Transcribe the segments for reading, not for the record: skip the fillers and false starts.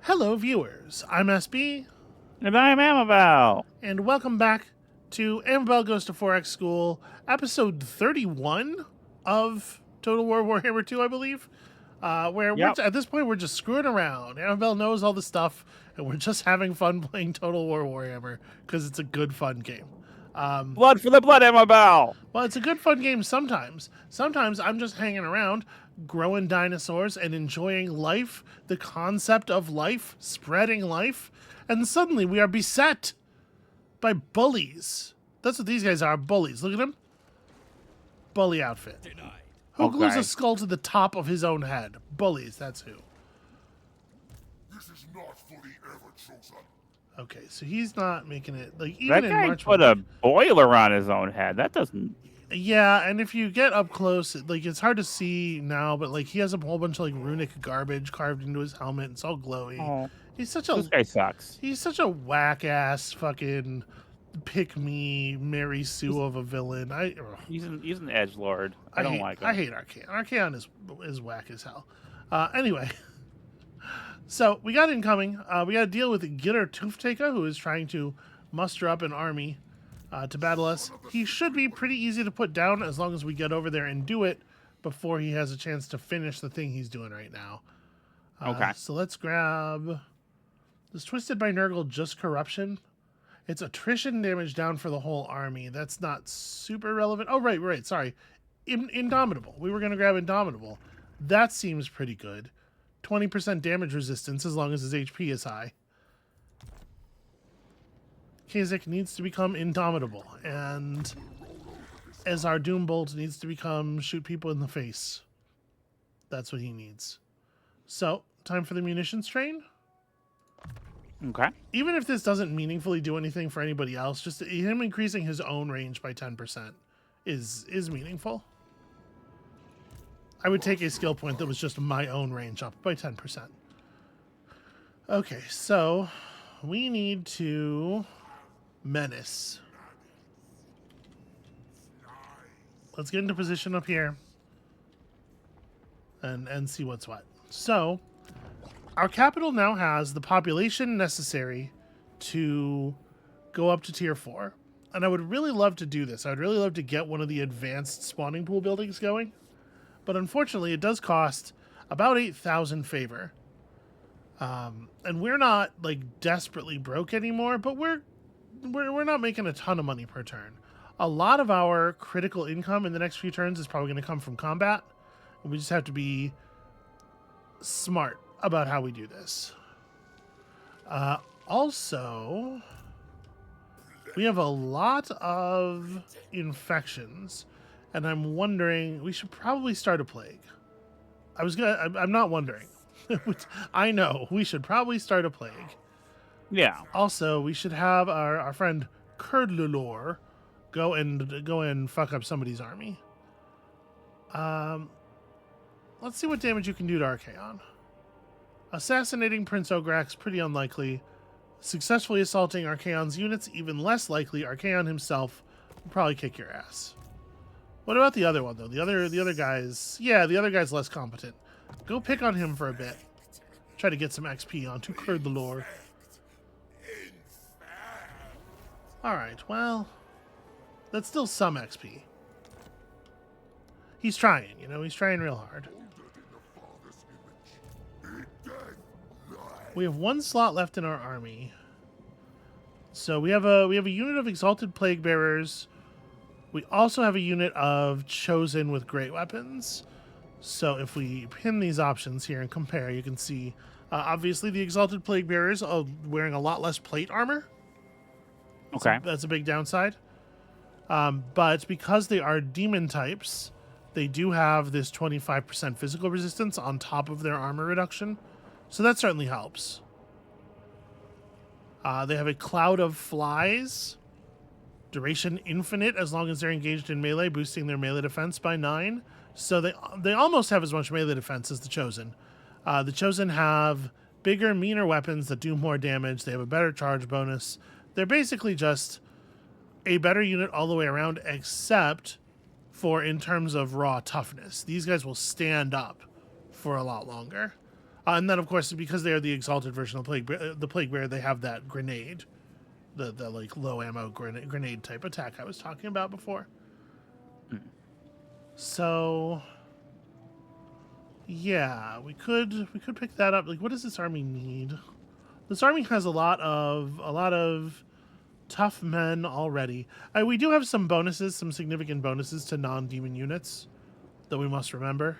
Hello, viewers. I'm SB, And I'm Amabel. and welcome back to Amabel Goes to 4X School, episode 31 of Total War Warhammer 2, I believe. Where Yep. at this point we're just screwing around. Amabel knows all the stuff, and we're just having fun playing Total War Warhammer because it's a good, fun game. Blood for the blood, Amabel. Well, it's a good, fun game sometimes. Sometimes I'm just hanging around, growing dinosaurs and enjoying life, the concept of life, spreading life, and suddenly we are beset by bullies. That's what these guys are, bullies. Look at them. Bully outfit. Who glues Okay. a skull to the top of his own head? Bullies, that's who. This is not for the ever-chosen. Okay, so he's not making it, like, even That in guy March. put a boiler on his own head. That doesn't. Yeah, and if you get up close, like, it's hard to see now, but, like, he has a whole bunch of, like, runic garbage carved into his helmet. It's all glowy. Oh, He's such this a guy sucks. whack ass fucking pick me Mary Sue of a villain. He's an edgelord. I don't like him. I hate Archaon. Archaon is whack as hell. Anyway, so we got incoming. We got to deal with Gitter Tooftaka, who is trying to muster up an army to battle us. He should be pretty easy to put down as long as we get over there and do it before he has a chance to finish the thing he's doing right now. Okay. So let's grab. Is Twisted by Nurgle just corruption? It's attrition damage down for the whole army. That's not super relevant. Oh, right. Sorry. Indomitable. We were going to grab Indomitable. That seems pretty good. 20% damage resistance as long as his HP is high. Kasich needs to become Indomitable. And as our Doombolt needs to become shoot people in the face. That's what he needs. So, time for the munitions train. Okay. Even if this doesn't meaningfully do anything for anybody else, just him increasing his own range by 10% is meaningful. I would take a skill point that was just my own range up by 10%. Okay, so we need to menace. Let's get into position up here and see what's what. So, our capital now has the population necessary to go up to tier 4. And I would really love to do this. I would really love to get one of the advanced spawning pool buildings going. But unfortunately, it does cost about 8,000 favor. And we're not, like, desperately broke anymore, but we're not making a ton of money per turn. A lot of our critical income in the next few turns is probably going to come from combat. And we just have to be smart about how we do this. Also, we have a lot of infections, and I'm wondering we should probably start a plague. I'm not wondering. I know we should probably start a plague. Yeah. Also, we should have our friend Kurdlulor go and fuck up somebody's army. Let's see what damage you can do to Archaon. Assassinating Prince Ograx, pretty unlikely. Successfully assaulting Archaon's units, even less likely. Archaon himself will probably kick your ass. What about the other one, though? The other guy's... Yeah, the other guy's less competent. Go pick on him for a bit. Try to get some XP onto Kurd the Lore. Alright, well... That's still some XP. He's trying, he's trying real hard. We have one slot left in our army. So we have a unit of Exalted Plague Bearers. We also have a unit of Chosen with great weapons. So if we pin these options here and compare, you can see obviously the Exalted Plague Bearers are wearing a lot less plate armor. Okay. That's a big downside. But because they are demon types, they do have this 25% physical resistance on top of their armor reduction. So that certainly helps. They have a Cloud of Flies. Duration infinite as long as they're engaged in melee, boosting their melee defense by 9. So they almost have as much melee defense as the Chosen. The Chosen have bigger, meaner weapons that do more damage. They have a better charge bonus. They're basically just a better unit all the way around, except for in terms of raw toughness. These guys will stand up for a lot longer. And then, of course, because they are the exalted version of the plague bearer, they have that grenade, the like low ammo grenade type attack I was talking about before. So, yeah, we could pick that up. Like, what does this army need? This army has a lot of tough men already. We do have some bonuses, some significant bonuses to non-demon units that we must remember.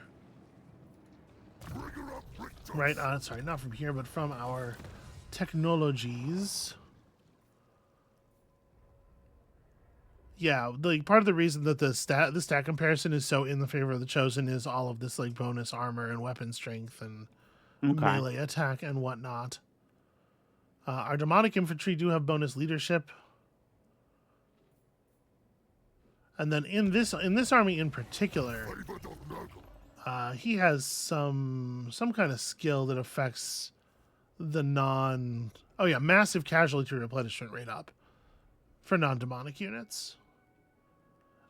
Right, sorry, not from here, but from our technologies. Yeah, like part of the reason that the stat comparison is so in the favor of the Chosen is all of this like bonus armor and weapon strength and melee attack and whatnot. Our demonic infantry do have bonus leadership. And then in this army in particular, he has some kind of skill that affects the massive casualty replenishment rate up for non-demonic units.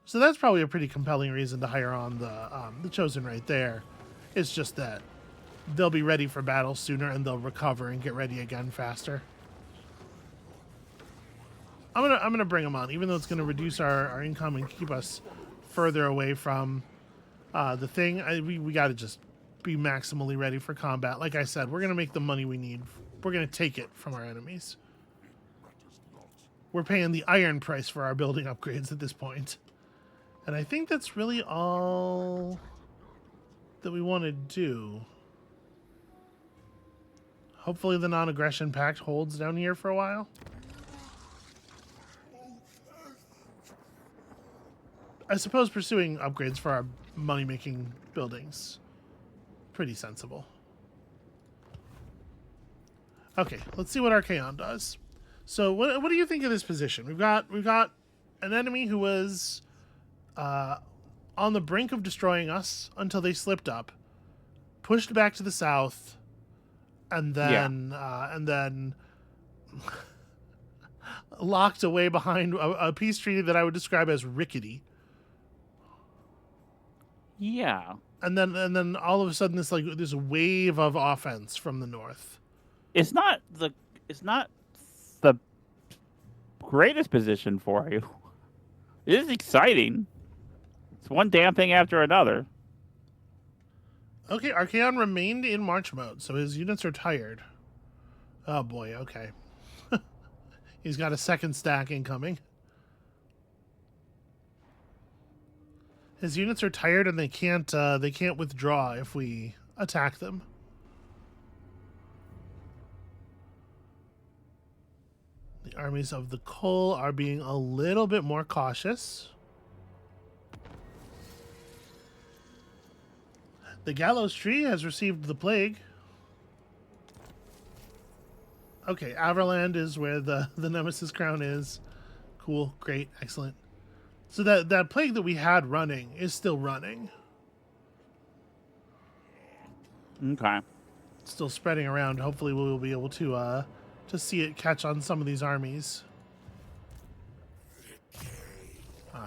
So that's probably a pretty compelling reason to hire on the Chosen right there. It's just that they'll be ready for battle sooner and they'll recover and get ready again faster. I'm gonna bring them on, even though it's gonna reduce our income and keep us further away from the thing. We gotta just be maximally ready for combat. Like I said, we're gonna make the money we need. We're gonna take it from our enemies. We're paying the iron price for our building upgrades at this point. And I think that's really all that we want to do. Hopefully the non-aggression pact holds down here for a while. I suppose pursuing upgrades for our money-making buildings. Pretty sensible. Okay, let's see what Archaon does. So what do you think of this position? We've got an enemy who was on the brink of destroying us until they slipped up, pushed back to the south, and then locked away behind a peace treaty that I would describe as rickety. Yeah. And then all of a sudden this wave of offense from the north. It's not the greatest position for you. It is exciting. It's one damn thing after another. Okay, Archaon remained in march mode, so his units are tired. Oh boy, okay. He's got a second stack incoming. His units are tired and they can't withdraw if we attack them. The armies of the Coal are being a little bit more cautious. The Gallows Tree has received the plague. Okay, Averland is where the Nemesis Crown is. Cool, great, excellent. So that plague that we had running is still running. Okay. It's still spreading around. Hopefully we'll be able to see it catch on some of these armies.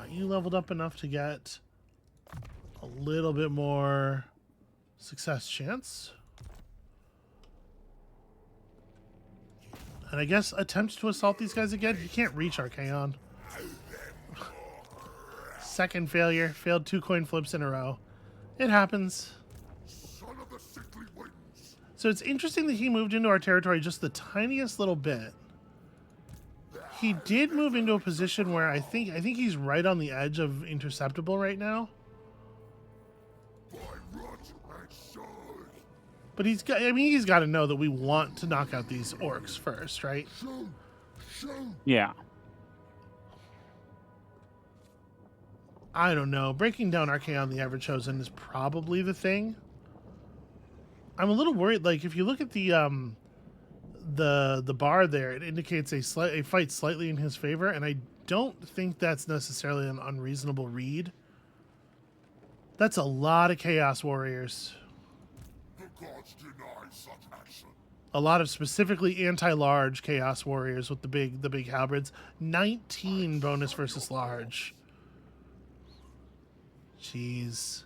You leveled up enough to get a little bit more success chance. And I guess attempt to assault these guys again. You can't reach Archaon. Second failure. Failed 2 coin flips in a row. It happens. So it's interesting that he moved into our territory just the tiniest little bit. He did move into a position where I think he's right on the edge of interceptable right now. But he's got to know that we want to knock out these orcs first, right? Yeah. I don't know. Breaking down Archaon the Ever-Chosen is probably the thing. I'm a little worried. Like, if you look at the bar there, it indicates a fight slightly in his favor, and I don't think that's necessarily an unreasonable read. That's a lot of Chaos Warriors. The gods deny such action. A lot of specifically anti-large Chaos Warriors with the big halberds. 19 bonus versus large. Jeez.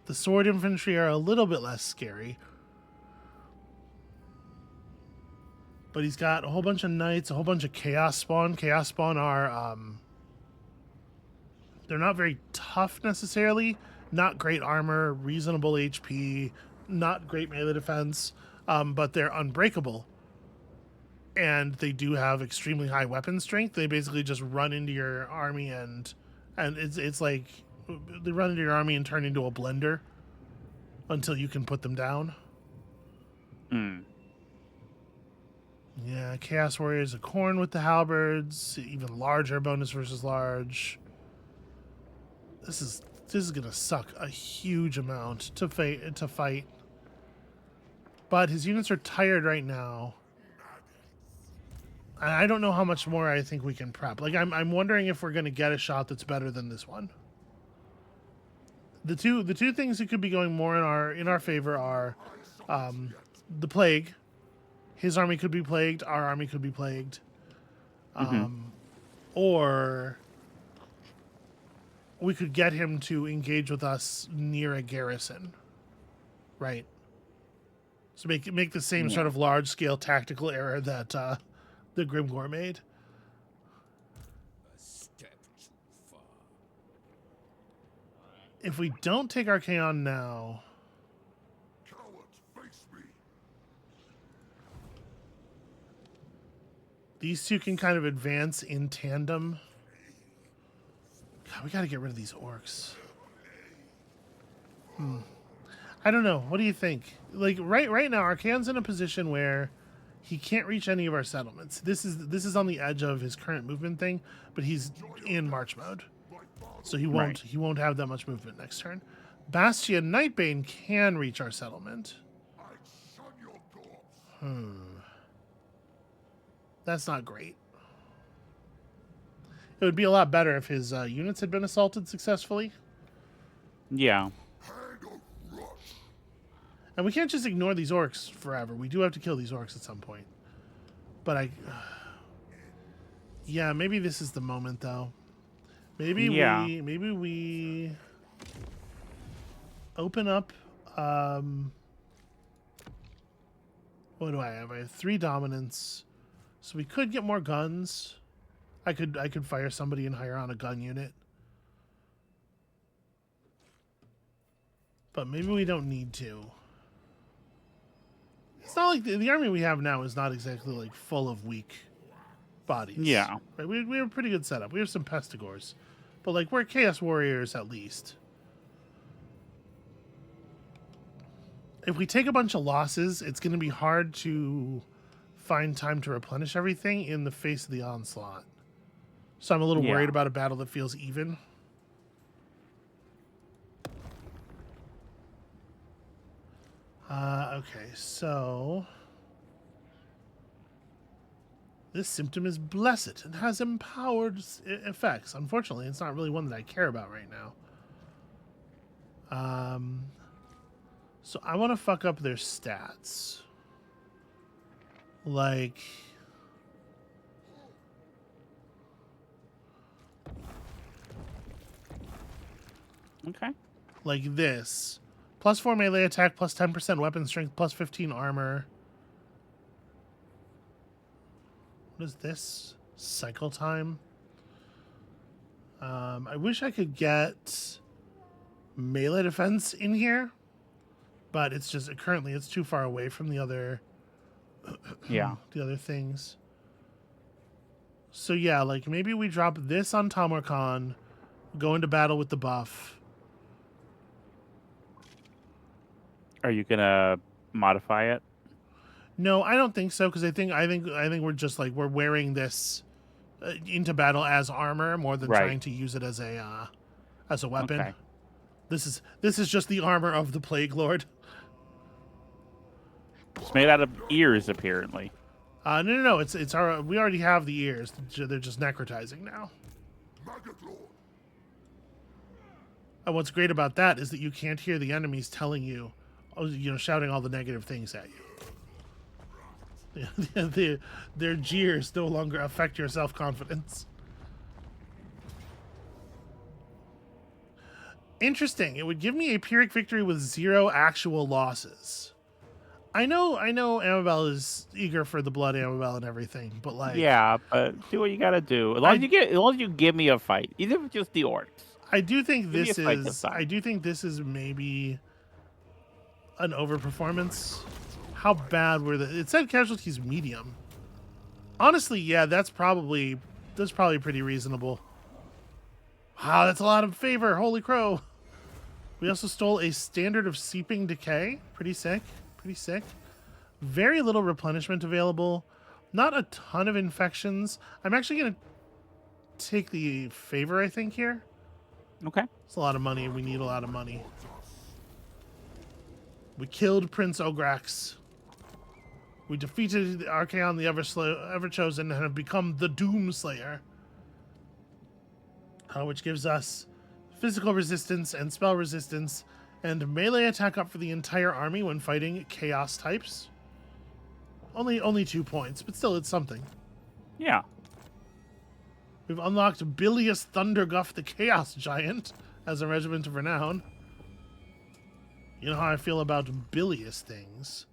The sword infantry are a little bit less scary. But he's got a whole bunch of knights, a whole bunch of chaos spawn. Chaos spawn are they're not very tough necessarily. Not great armor, reasonable HP, not great melee defense, but they're unbreakable. And they do have extremely high weapon strength. They basically just run into your army and it's like they run into your army and turn into a blender until you can put them down. Mm. Yeah, Chaos Warriors of Khorne with the halberds, even larger bonus versus large. This is gonna suck a huge amount to fight. But his units are tired right now. And I don't know how much more I think we can prep. Like I'm wondering if we're gonna get a shot that's better than this one. The two things that could be going more in our favor are the plague. His army could be plagued, our army could be plagued. Or we could get him to engage with us near a garrison. Right. So make the same sort of large scale tactical error that the Grimgor made. A step too far. If we don't take Archaon now, Cowards, face me. these two can kind of advance in tandem. God, we got to get rid of these orcs. I don't know. What do you think? Like right now, Archaon's in a position where he can't reach any of our settlements. This is on the edge of his current movement thing, but he's in march mode, so he won't have that much movement next turn. Bastia Nightbane can reach our settlement. I'd shun your corpse. That's not great. It would be a lot better if his units had been assaulted successfully. Yeah. Hand of rust. And we can't just ignore these orcs forever. We do have to kill these orcs at some point. But yeah, maybe this is the moment, though. Maybe we open up. What do I have? I have 3 dominance, so we could get more guns. I could fire somebody and hire on a gun unit. But maybe we don't need to. It's not like the army we have now is not exactly like full of weak bodies. Yeah. Right? We have a pretty good setup. We have some pestigors. But like we're Chaos Warriors at least. If we take a bunch of losses, it's going to be hard to find time to replenish everything in the face of the onslaught. So I'm a little worried about a battle that feels even. Okay, so this symptom is blessed and has empowered effects. Unfortunately, it's not really one that I care about right now. So I want to fuck up their stats. Like, Okay. like this. Plus 4 melee attack, plus 10% weapon strength, plus 15 armor. What is this? Cycle time? I wish I could get melee defense in here, but it's just currently it's too far away from the other Yeah. the other things. So yeah, like maybe we drop this on Tamarkan, go into battle with the buff. Are you gonna modify it? No, I don't think so, because I think we're just like we're wearing this into battle as armor more than trying to use it as a weapon. Okay. This is just the armor of the Plague Lord. It's made out of ears, apparently. No. It's our. We already have the ears. They're just necrotizing now. Maggot Lord. And what's great about that is that you can't hear the enemies telling you, shouting all the negative things at you. Their jeers no longer affect your self-confidence. Interesting. It would give me a Pyrrhic victory with 0 actual losses. I know Amabel is eager for the blood Amabel and everything, but like Yeah, but do what you gotta do. As long as you give me a fight, even if it's just the orcs. I do think Give me a this fight this is time. maybe an overperformance. How bad were the? It said casualties medium. Honestly, yeah, that's probably pretty reasonable. Wow, that's a lot of favor. Holy crow. We also stole a standard of seeping decay. Pretty sick. Pretty sick. Very little replenishment available. Not a ton of infections. I'm actually going to take the favor, I think, here. Okay. It's a lot of money. We need a lot of money. We killed Prince Ograx. We defeated the Archaon, the Ever-Chosen, and have become the Doomslayer. Which gives us physical resistance and spell resistance and melee attack up for the entire army when fighting chaos types. Only 2 points, but still it's something. Yeah. We've unlocked Bilious Thunderguff the Chaos Giant as a regiment of renown. You know how I feel about bilious things.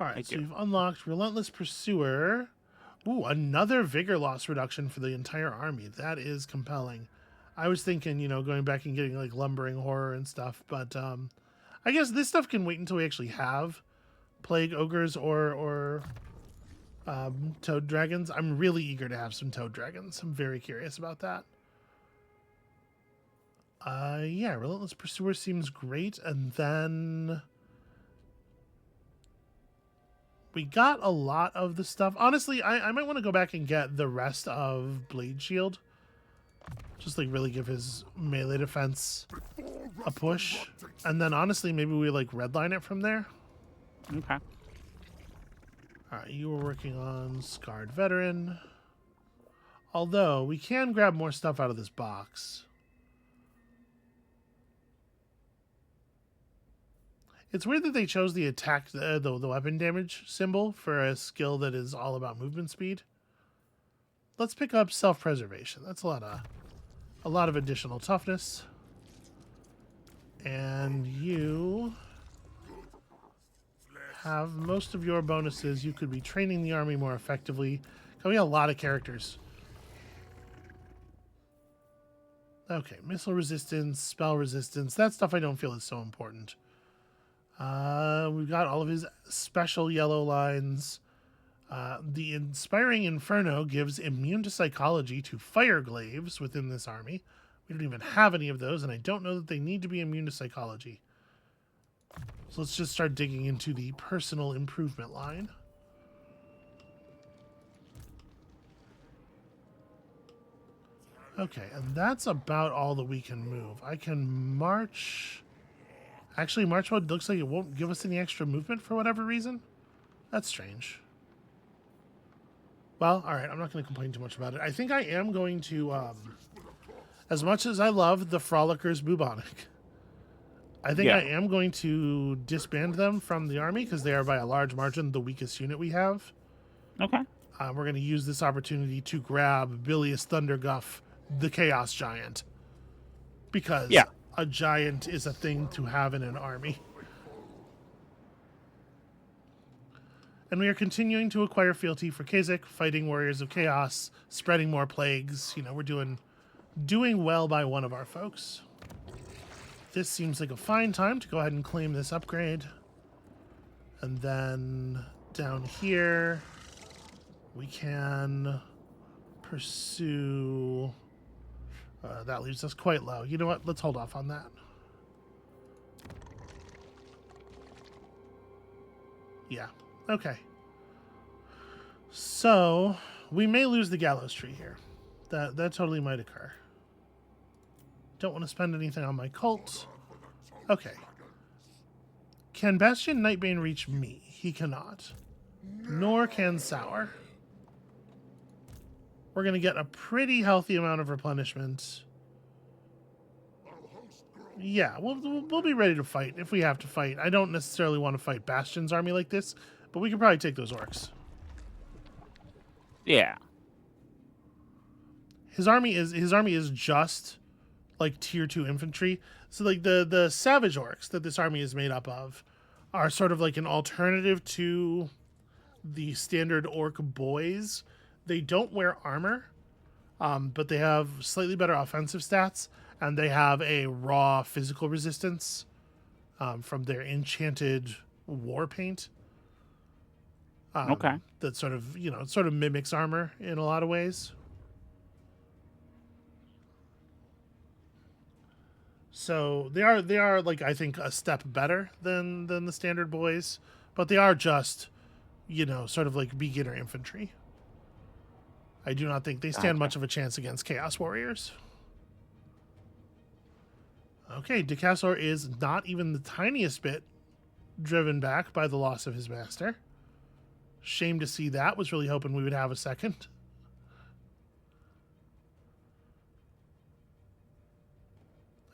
Alright, so we've unlocked Relentless Pursuer. Ooh, another vigor loss reduction for the entire army. That is compelling. I was thinking, going back and getting like Lumbering Horror and stuff, but I guess this stuff can wait until we actually have Plague Ogres or Toad Dragons. I'm really eager to have some Toad Dragons. I'm very curious about that. Yeah, Relentless Pursuer seems great, and then we got a lot of the stuff. Honestly, I might want to go back and get the rest of Blade Shield. Just like really give his melee defense a push. And then honestly, maybe we like redline it from there. Okay. Alright, you were working on Scarred Veteran. Although, we can grab more stuff out of this box. It's weird that they chose the attack, the weapon damage symbol for a skill that is all about movement speed. Let's pick up self-preservation. That's a lot of additional toughness. And you have most of your bonuses. You could be training the army more effectively. We got a lot of characters. Okay, missile resistance, spell resistance. That stuff I don't feel is so important. We've got all of his special yellow lines. The Inspiring Inferno gives immune to psychology to fire glaives within this army. We don't even have any of those, and I don't know that they need to be immune to psychology. So let's just start digging into the personal improvement line. Okay, and that's about all that we can move. I can march. Actually, march mode looks like it won't give us any extra movement for whatever reason. That's strange. Well, all right, I'm not going to complain too much about it. I think I am going to, as much as I love the Frolickers bubonic, I think I am going to disband them from the army because they are by a large margin the weakest unit we have. Okay. We're going to use this opportunity to grab Bilious Thunderguff, the Chaos Giant, because a giant is a thing to have in an army. And we are continuing to acquire fealty for Kha'Zix, fighting Warriors of Chaos, spreading more plagues. We're doing well by one of our folks. This seems like a fine time to go ahead and claim this upgrade. And then down here, we can pursue... that leaves us quite low. You know what? Let's hold off on that. Yeah. Okay. So, we may lose the gallows tree here. That totally might occur. Don't want to spend anything on my cult. Okay. Can Bastion Nightbane reach me? He cannot. Nor can Sour. We're going to get a pretty healthy amount of replenishment. Yeah, we'll be ready to fight if we have to fight. I don't necessarily want to fight Bastion's army like this, but we can probably take those orcs. Yeah. His army is just like tier 2 infantry. So like the savage orcs that this army is made up of are sort of like an alternative to the standard orc boys. They don't wear armor, but they have slightly better offensive stats, and they have a raw physical resistance from their enchanted war paint. Okay. That sort of, sort of mimics armor in a lot of ways. So they are like, I think, a step better than the standard boys, but they are just, sort of like beginner infantry. I do not think they stand much of a chance against Chaos Warriors. Okay, Decassor is not even the tiniest bit driven back by the loss of his master. Shame to see that. Was really hoping we would have a second.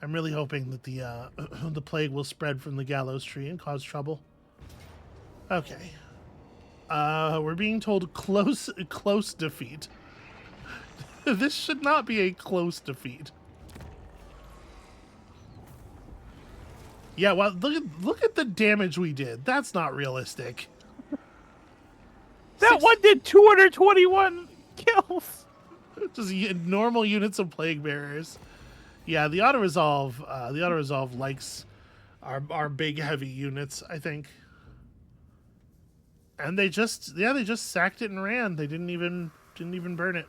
I'm really hoping that the the plague will spread from the gallows tree and cause trouble. Okay. We're being told close defeat. This should not be a close defeat. Yeah, well, look at the damage we did. That's not realistic. That one did 221 kills. Just normal units of plague bearers. Yeah, the auto resolve likes our big heavy units, I think. And they just sacked it and ran. They didn't even burn it.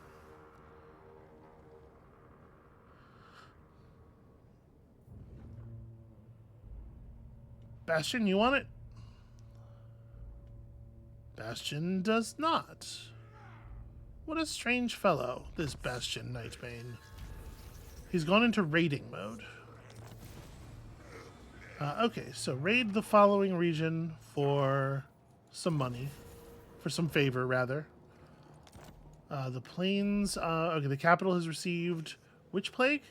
Bastion, you want it? Bastion does not. What a strange fellow, this Bastion Nightbane. He's gone into raiding mode. Okay, so raid the following region for some money. For some favor, rather. The plains... okay, the capital has received... Which plague?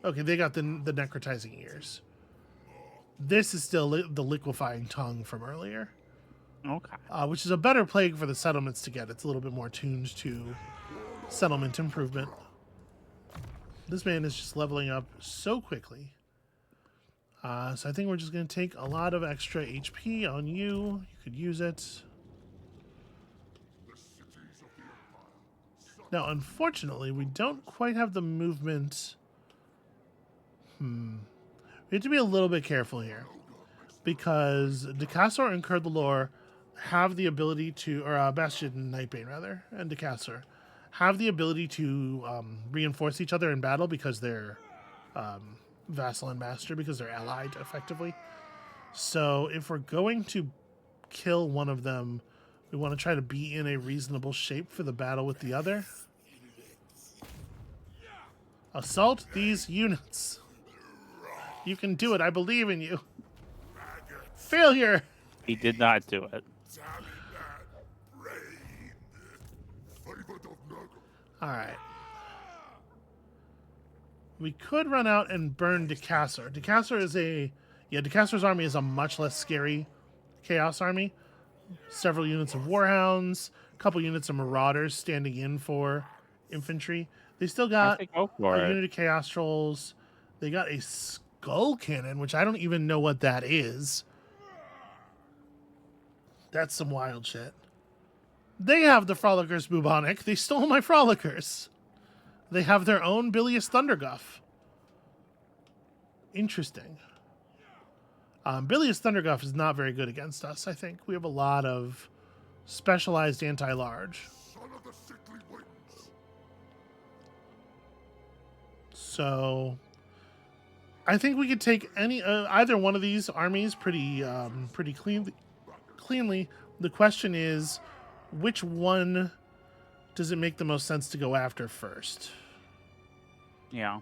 Okay, they got the necrotizing ears. This is still the liquefying tongue from earlier. Okay. Which is a better plague for the settlements to get. It's a little bit more tuned to settlement improvement. This man is just leveling up so quickly. So I think we're just going to take a lot of extra HP on you. You could use it. Now, unfortunately, we don't quite have the movement. We have to be a little bit careful here. Because Decassor and Curdalore have the ability to, or Bastion and Nightbane, rather, and Decassor, have the ability to reinforce each other in battle because they're vassal and master, because they're allied, effectively. So if we're going to kill one of them, we want to try to be in a reasonable shape for the battle with the other. Assault these units. You can do it. I believe in you. Failure. He did not do it. All right. We could run out and burn Decassor. Decassor's army is a much less scary Chaos army. Several units of Warhounds, a couple units of Marauders standing in for infantry. They still got Go for a it. unit of Chaos Trolls. They got a Skull Cannon, which I don't even know what that is. That's some wild shit. They have the Frolickers bubonic. They stole my Frolickers. They have their own Bilious Thunderguff. Interesting. Bilious Thunderguff is not very good against us, I think. We have a lot of specialized anti-large. So I think we could take either one of these armies pretty cleanly. The question is, which one does it make the most sense to go after first? Yeah.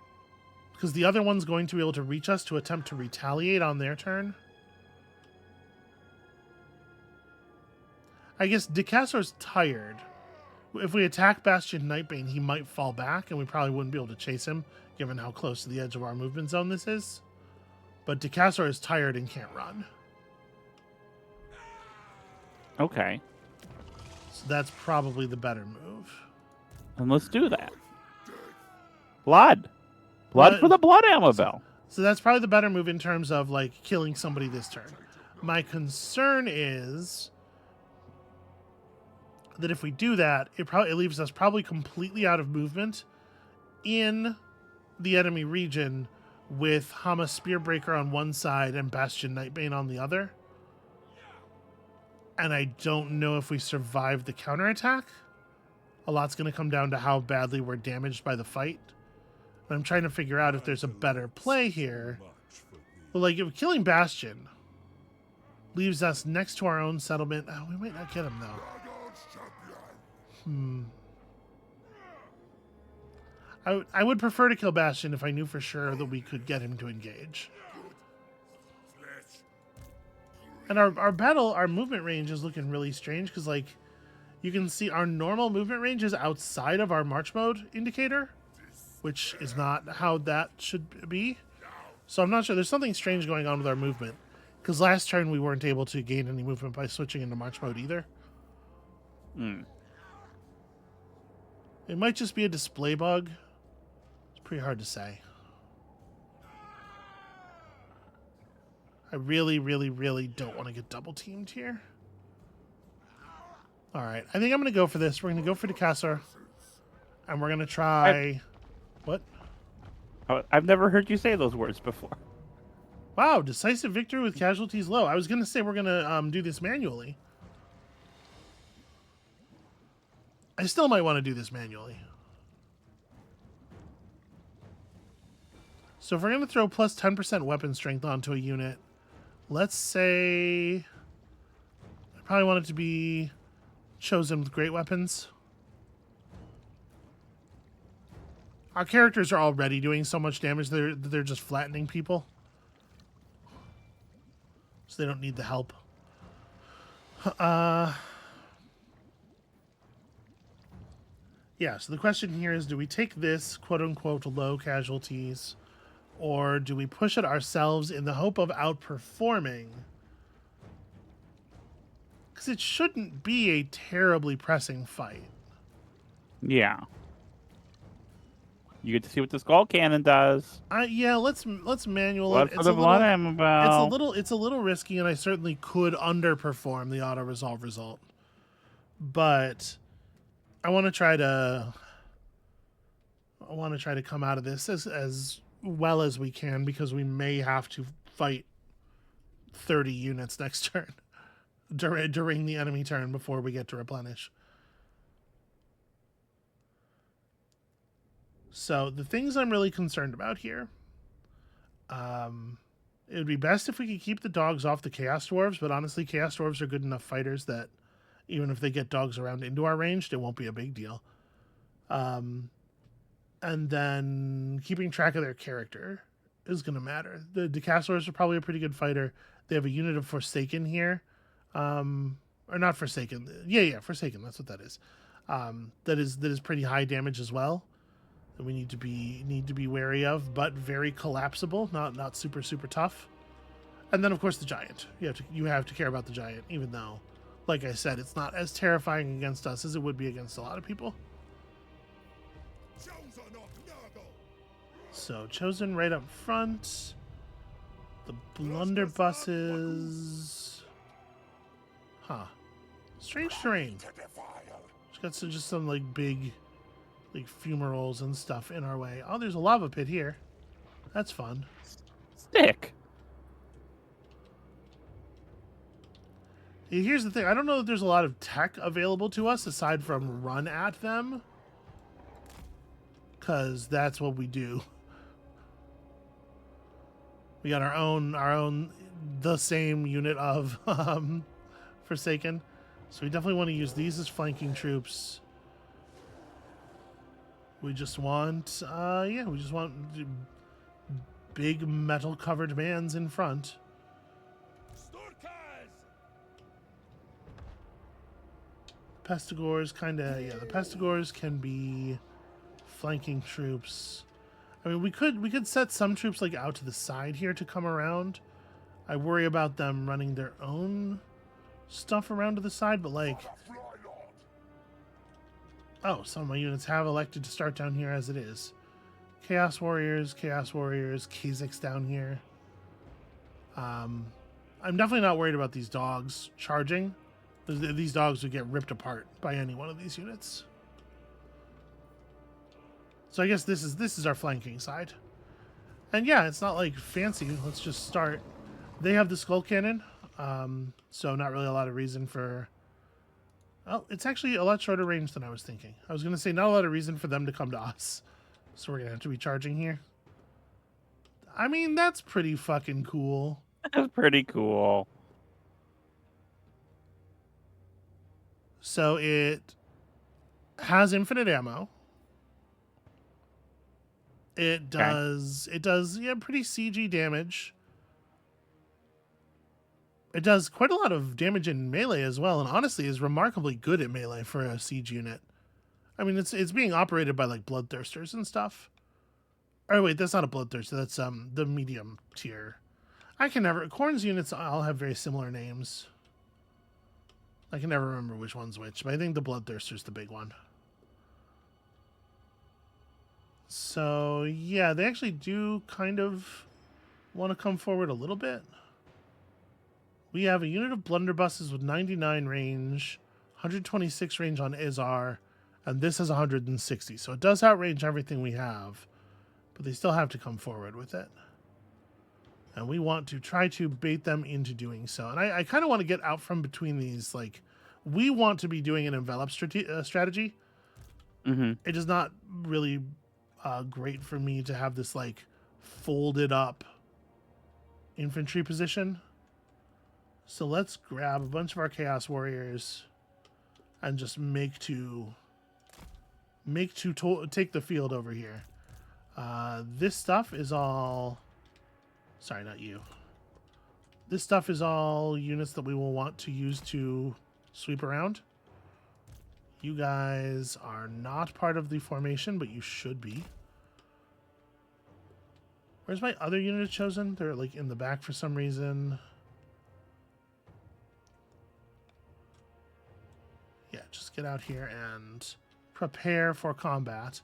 Because the other one's going to be able to reach us to attempt to retaliate on their turn. I guess Decassor's tired. If we attack Bastion Nightbane, he might fall back, and we probably wouldn't be able to chase him, given how close to the edge of our movement zone this is. But Decassor is tired and can't run. Okay. So that's probably the better move. And let's do that. Blood for the blood, Amabel. So that's probably the better move in terms of, like, killing somebody this turn. My concern is that if we do that, it leaves us probably completely out of movement in the enemy region with Hama Spearbreaker on one side and Bastion Nightbane on the other. And I don't know if we survive the counterattack. A lot's going to come down to how badly we're damaged by the fight. And I'm trying to figure out if there's a better play here. But like, if killing Bastion leaves us next to our own settlement. Oh, we might not get him, though. I would prefer to kill Bastion if I knew for sure that we could get him to engage. And our movement range is looking really strange because, like, you can see our normal movement range is outside of our March mode indicator, which is not how that should be. So I'm not sure. There's something strange going on with our movement because last turn we weren't able to gain any movement by switching into March mode either. It might just be a display bug. It's pretty hard to say. I really, really, really don't want to get double teamed here. All right, I think I'm going to go for this. We're going to go for the Cassar, and we're going to try... What? I've never heard you say those words before. Wow, decisive victory with casualties low. I was going to say we're going to do this manually. I still might want to do this manually. So if we're going to throw plus 10% weapon strength onto a unit, let's say... I probably want it to be chosen with great weapons. Our characters are already doing so much damage that they're just flattening people. So they don't need the help. Yeah, so the question here is, do we take this quote-unquote low casualties, or do we push it ourselves in the hope of outperforming? Because it shouldn't be a terribly pressing fight. Yeah. You get to see what the skull cannon does. Yeah, let's manual Blood it. for the blood, Amabel. It's a little risky, and I certainly could underperform the auto resolve result. But I want to try to come out of this as well as we can, because we may have to fight 30 units next turn during the enemy turn before we get to replenish. So the things I'm really concerned about here, it would be best if we could keep the dogs off the Chaos Dwarves, but honestly, Chaos Dwarves are good enough fighters that even if they get dogs around into our range, it won't be a big deal. And then keeping track of their character is going to matter. The Chaos Dwarves are probably a pretty good fighter. They have a unit of Forsaken here. Or not Forsaken. Yeah, Forsaken, that's what that is. That is pretty high damage as well. That we need to be wary of, but very collapsible, not super tough. And then of course the giant. You have to care about the giant, even though, like I said, it's not as terrifying against us as it would be against a lot of people. So chosen right up front. The blunderbusses. Huh. Strange terrain. It's got some like big, like fumaroles and stuff in our way. Oh, there's a lava pit here. That's fun. Stick. Here's the thing. I don't know that there's a lot of tech available to us aside from run at them, because that's what we do. We got our own the same unit of Forsaken. So we definitely want to use these as flanking troops. We just want big metal covered mans in front. Pestigors the Pestigors can be flanking troops. I mean, we could set some troops like out to the side here to come around. I worry about them running their own stuff around to the side, but like, oh, some of my units have elected to start down here as it is. Chaos Warriors, Kha'Zix down here. I'm definitely not worried about these dogs charging. These dogs would get ripped apart by any one of these units. So I guess this is our flanking side. And yeah, it's not like fancy. Let's just start. They have the skull cannon, so not really a lot of reason for... Oh, it's actually a lot shorter range than I was thinking. I was going to say not a lot of reason for them to come to us. So we're going to have to be charging here. I mean, that's pretty fucking cool. That's pretty cool. So it has infinite ammo. It does yeah, pretty CG damage. It does quite a lot of damage in melee as well, and honestly is remarkably good at melee for a siege unit. I mean, it's being operated by like bloodthirsters and stuff. Oh wait, that's not a bloodthirster. That's the medium tier. I can never... Khorne's units all have very similar names. I can never remember which one's which, but I think the bloodthirster's the big one. So yeah, they actually do kind of want to come forward a little bit. We have a unit of blunderbusses with 99 range, 126 range on Izar, and this has 160. So it does outrange everything we have, but they still have to come forward with it. And we want to try to bait them into doing so. And I kind of want to get out from between these. Like, we want to be doing an envelop strategy. Mm-hmm. It is not really great for me to have this, like, folded up infantry position. So let's grab a bunch of our Chaos Warriors and just make to take the field over here. This stuff is all... Sorry, not you. This stuff is all units that we will want to use to sweep around. You guys are not part of the formation, but you should be. Where's my other unit chosen? They're like in the back for some reason. Yeah, just get out here and prepare for combat.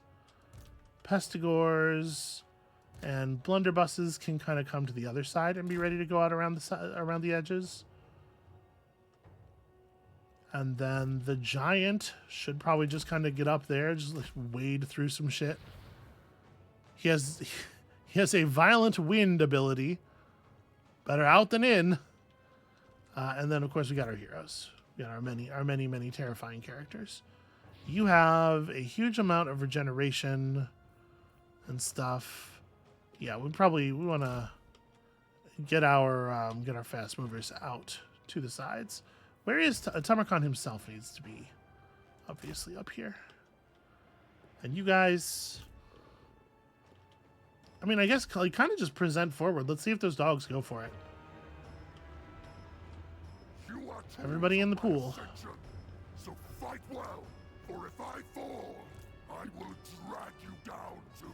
Pestigors and blunderbusses can kind of come to the other side and be ready to go out around the edges. And then the giant should probably just kind of get up there, just like wade through some shit. He has a violent wind ability. Better out than in. And then of course we got our heroes. We got our many terrifying characters. You have a huge amount of regeneration and stuff. Yeah, we want to get our fast movers out to the sides. Where is Tamarkan himself? Needs to be obviously up here. And you guys, I mean, I guess like kind of just present forward. Let's see if those dogs go for it. Everybody in the pool. So fight well, or if I fall, I will drag you down too.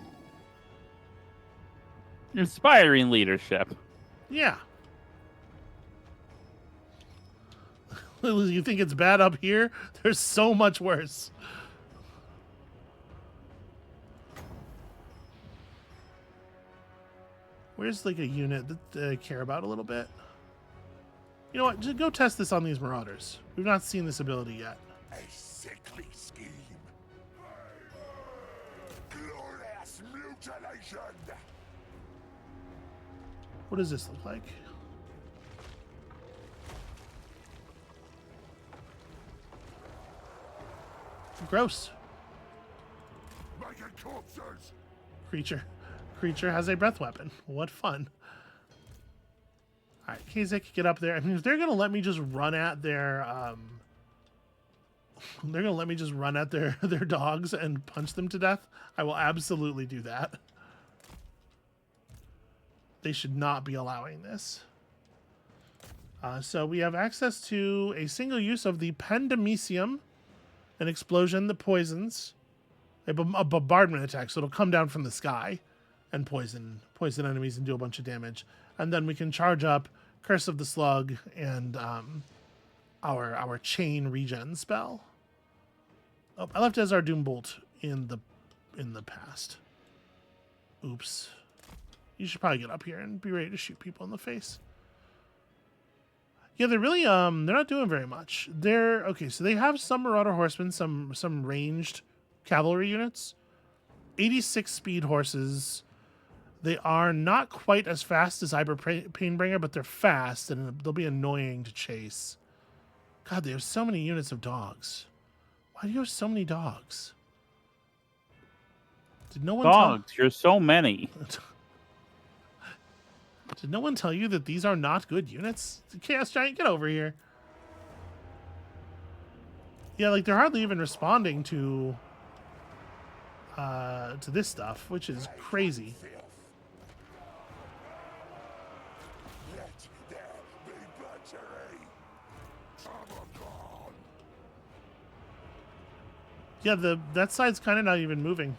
Inspiring leadership. Yeah. You think it's bad up here? There's so much worse. Where's like a unit that I care about a little bit? You know what? Just go test this on these marauders. We've not seen this ability yet. A sickly scheme. Glorious mutilation. What does this look like? Gross. Making corpses. Creature has a breath weapon. What fun. Alright, Kazek, get up there. I mean, if they're gonna let me just run at their their dogs and punch them to death, I will absolutely do that. They should not be allowing this. So we have access to a single use of the Pandemicium, an explosion that poisons, a bombardment attack, so it'll come down from the sky and poison enemies and do a bunch of damage. And then we can charge up Curse of the Slug and our chain regen spell. Oh, I left Ezar Doombolt in the past. Oops. You should probably get up here and be ready to shoot people in the face. Yeah, they're really they're not doing very much. They're okay, so they have some Marauder horsemen, some ranged cavalry units, 86 speed horses. They are not quite as fast as Iber Painbringer, but they're fast and they'll be annoying to chase. God, they have so many units of dogs. Why do you have so many dogs? Did no one Dogs, you're so many. Did no one tell you that these are not good units? Chaos Giant, get over here. Yeah, like they're hardly even responding to this stuff, which is crazy. Let there be butchery. Amabel. Yeah, that side's kind of not even moving.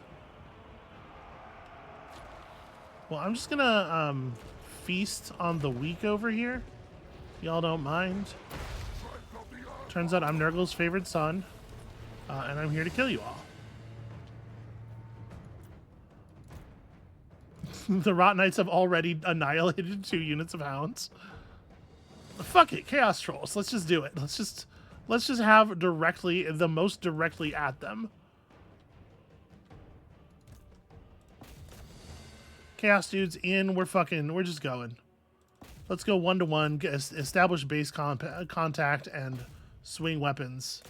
Well, I'm just gonna feast on the weak over here. Y'all don't mind. Turns out I'm Nurgle's favorite son, and I'm here to kill you all. The Rot Knights have already annihilated 2 units of hounds. Fuck it, Chaos Trolls. Let's just do it. Let's just have the most directly at them. Chaos dudes in. We're just going. Let's go 1-to-1. Establish base contact and swing weapons,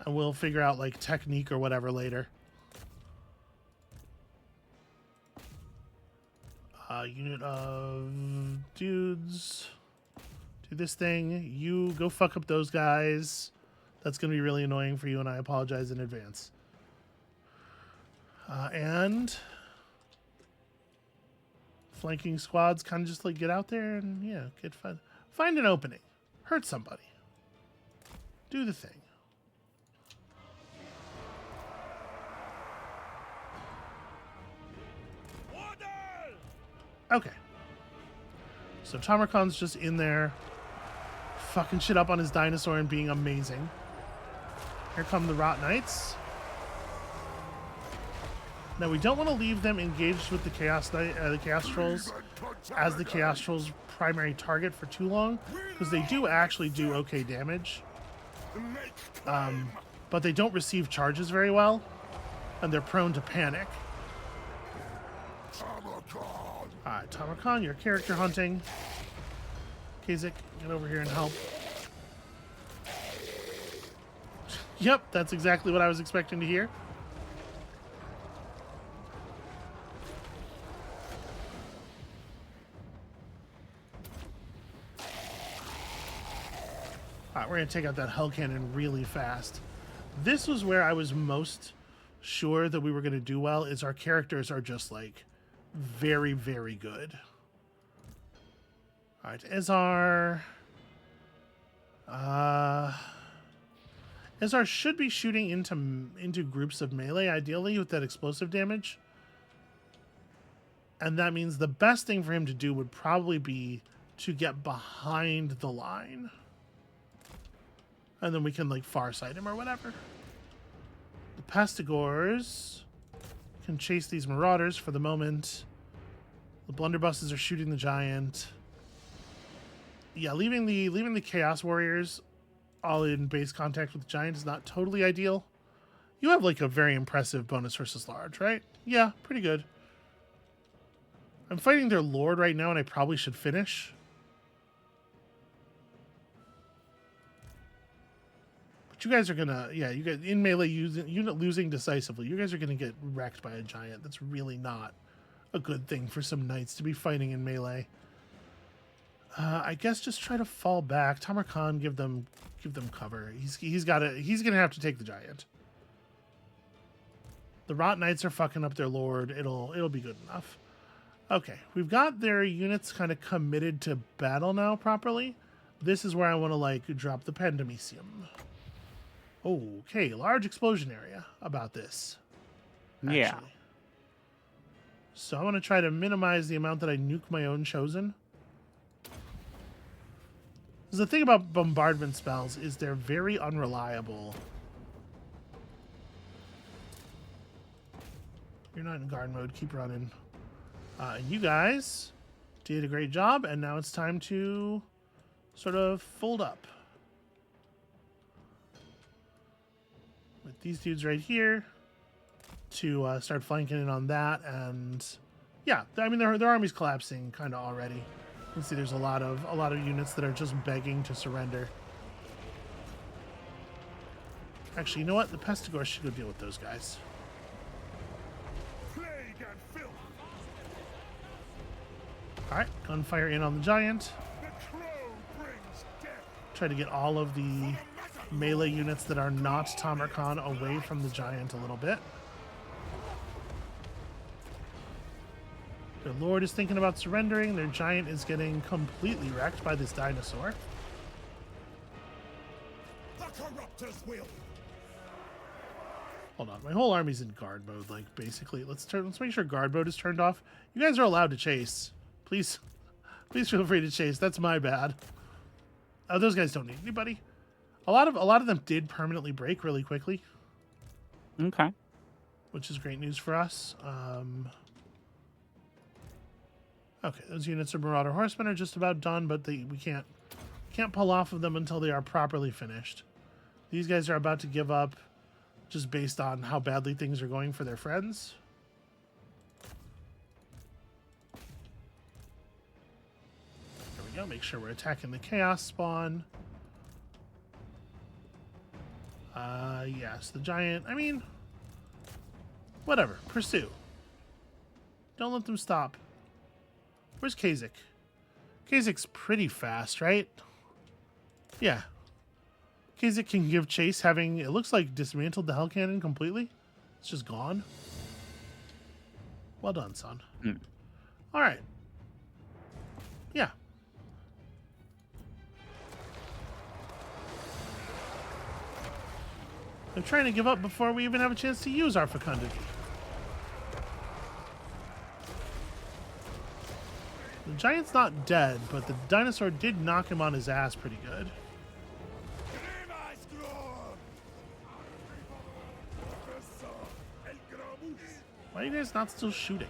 and we'll figure out like technique or whatever later. Unit of dudes, do this thing. You go fuck up those guys. That's gonna be really annoying for you, and I apologize in advance. And flanking squads kind of just like get out there and yeah, find an opening, hurt somebody, do the thing. Okay. So Tamarkon's just in there fucking shit up on his dinosaur and being amazing. Here come the Rot Knights. Now we don't want to leave them engaged with the Chaos Trolls as the Chaos Trolls' primary target for too long, because they do actually do okay damage. But they don't receive charges very well, and they're prone to panic. Alright, Tamarkon, you're character hunting. Kazik, get over here and help. Yep, that's exactly what I was expecting to hear. Alright, we're going to take out that Hell Cannon really fast. This was where I was most sure that we were going to do well, is our characters are just like very, very good. Alright, Ezar should be shooting into groups of melee, ideally, with that explosive damage. And that means the best thing for him to do would probably be to get behind the line. And then we can, like, farsight him or whatever. The Pastigors can chase these Marauders for the moment. The Blunderbusses are shooting the Giant. Yeah, leaving the Chaos Warriors all in base contact with the Giant is not totally ideal. You have, like, a very impressive bonus versus large, right? Yeah, pretty good. I'm fighting their Lord right now, and I probably should finish. But you guys are gonna, yeah, you guys in melee unit losing decisively. You guys are gonna get wrecked by a Giant. That's really not a good thing for some knights to be fighting in melee. I guess just try to fall back. Tamarkon, give them cover. He's gonna have to take the Giant. The Rot Knights are fucking up their Lord. It'll be good enough. Okay, we've got their units kind of committed to battle now properly. This is where I want to like drop the Pandemicium. Okay, large explosion area about this. Actually. Yeah. So I want to try to minimize the amount that I nuke my own chosen. The thing about bombardment spells is they're very unreliable. You're not in guard mode. Keep running. You guys did a great job, and now it's time to sort of fold up. With these dudes right here to start flanking in on that. And yeah, I mean, their army's collapsing kind of already. You can see there's a lot of units that are just begging to surrender. Actually, you know what? The Pestigors should go deal with those guys. Plague and filth. All right, gunfire in on the giant. The crow brings death. Try to get all of the melee units that are not Tamarkan away from the giant a little bit. Their lord is thinking about surrendering. Their giant is getting completely wrecked by this dinosaur. The corruptor's will. Hold on, my whole army's in guard mode. Like basically, let's make sure guard mode is turned off. You guys are allowed to chase. Please feel free to chase. That's my bad. Oh, those guys don't need anybody. A lot of them did permanently break really quickly. Okay. Which is great news for us. Okay, those units of Marauder Horsemen are just about done, but we can't pull off of them until they are properly finished. These guys are about to give up just based on how badly things are going for their friends. There we go. Make sure we're attacking the Chaos spawn. Yes, the giant. I mean, whatever. Pursue. Don't let them stop. Where's Kasich? Kazich's pretty fast, right? Yeah. Kasich can give chase, having, it looks like, dismantled the Hell Cannon completely. It's just gone. Well done, son. All right. Yeah. They're trying to give up before we even have a chance to use our fecundity. The giant's not dead, but the dinosaur did knock him on his ass pretty good. Why are you guys not still shooting?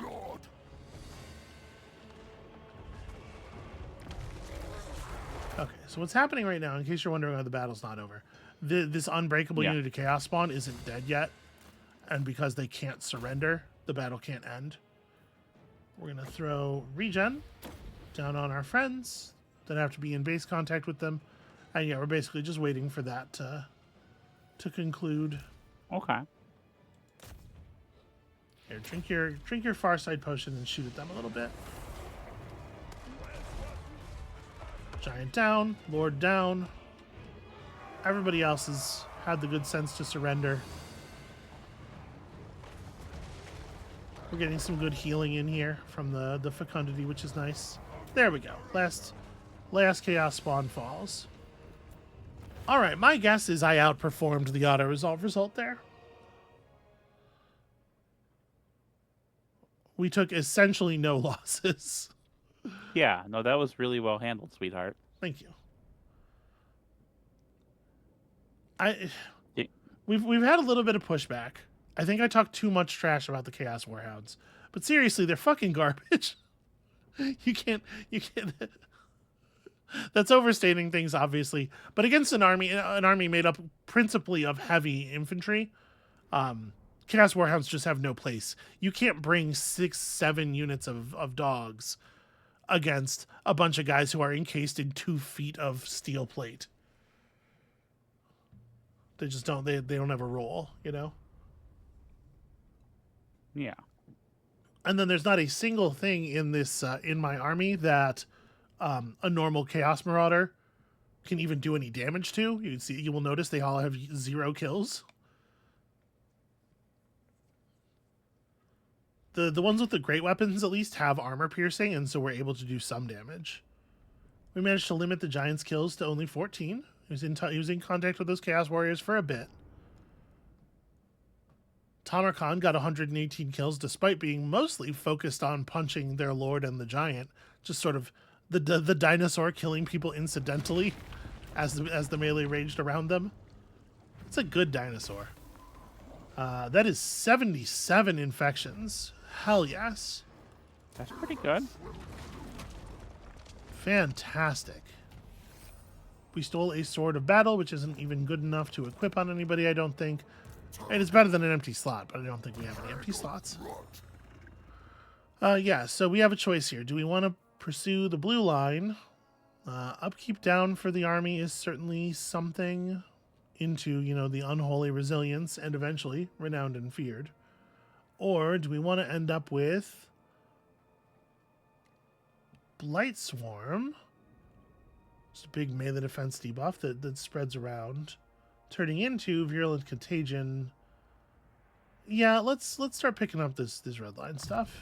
Lord. Okay, so what's happening right now, in case you're wondering why the battle's not over, this unbreakable unit of Chaos Spawn isn't dead yet, and because they can't surrender, the battle can't end. We're going to throw regen down on our friends that have to be in base contact with them, and yeah, we're basically just waiting for that to conclude. Okay. Here, drink your far side potion and shoot at them a little bit. Giant down, Lord down. Everybody else has had the good sense to surrender. We're getting some good healing in here from the fecundity, which is nice. There we go. Last Chaos Spawn falls. All right, my guess is I outperformed the auto-resolve result there. We took essentially no losses. Yeah, no, that was really well handled, sweetheart. Thank you. We've had a little bit of pushback. I think I talked too much trash about the Chaos Warhounds. But seriously, they're fucking garbage. You can't That's overstating things, obviously. But against an army made up principally of heavy infantry, Chaos Warhounds just have no place. You can't bring 6-7 units of dogs against a bunch of guys who are encased in 2 feet of steel plate. They just don't. They don't have a roll, you know. Yeah. And then there's not a single thing in this in my army that a normal Chaos Marauder can even do any damage to. You will notice they all have 0 kills. The ones with the great weapons at least have armor piercing, and so we're able to do some damage. We managed to limit the giant's kills to only 14. He was in contact with those Chaos Warriors for a bit. Tamarkan got 118 kills despite being mostly focused on punching their lord and the giant. Just sort of the dinosaur killing people incidentally as the melee raged around them. It's a good dinosaur. That is 77 infections. Hell yes. That's pretty good. Fantastic. We stole a sword of battle, which isn't even good enough to equip on anybody, I don't think. And it's better than an empty slot, but I don't think we have any empty slots. Yeah, so we have a choice here. Do we want to pursue the blue line? Upkeep down for the army is certainly something into, the unholy resilience and eventually renowned and feared. Or do we want to end up with Blight Swarm? It's a big melee defense debuff that spreads around, turning into Virulent Contagion. Yeah, let's start picking up this red line stuff.